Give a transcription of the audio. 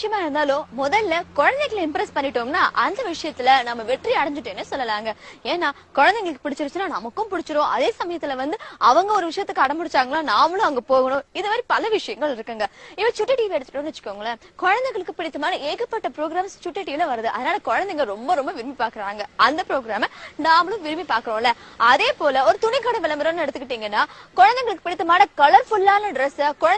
விஷயமா இருந்தாலும் முதல்ல குழந்தைகளை இம்ப்ரெஸ் பண்ணிட்டோம்னா அந்த விஷயத்துல நம்ம வெற்றி அடைஞ்சிட்டேன்னு சொல்லலாங்க. ஏன்னா குழந்தைங்களுக்கு பிடிச்சிருச்சுன்னா நமக்கும் பிடிச்சிரும். அதே சமயத்துல அவங்க ஒரு விஷயத்துக்கு அடம்பிடிச்சாங்களா நாமளும் அங்க போகணும். இது மாதிரி பல விஷயங்கள் இருக்குங்க. இப்ப சுட்டி டிவி எடுத்துட்டோம்னு வச்சுக்கோங்களேன், குழந்தைகளுக்கு பிடித்தமான ஏகப்பட்ட ப்ரோக்ராம்ஸ் சுட்டி டிவில வருது. அதனால குழந்தைங்க ரொம்ப ரொம்ப விரும்பி பாக்குறாங்க. அந்த ப்ரோக்ராம நாமளும் விரும்பி பாக்குறோம்ல. அதே போல ஒரு துணிக்கடை விளம்பரம்னு எடுத்துக்கிட்டீங்கன்னா குழந்தைங்களுக்கு பிடித்தமான கலர்ஃபுல்லான ட்ரெஸ்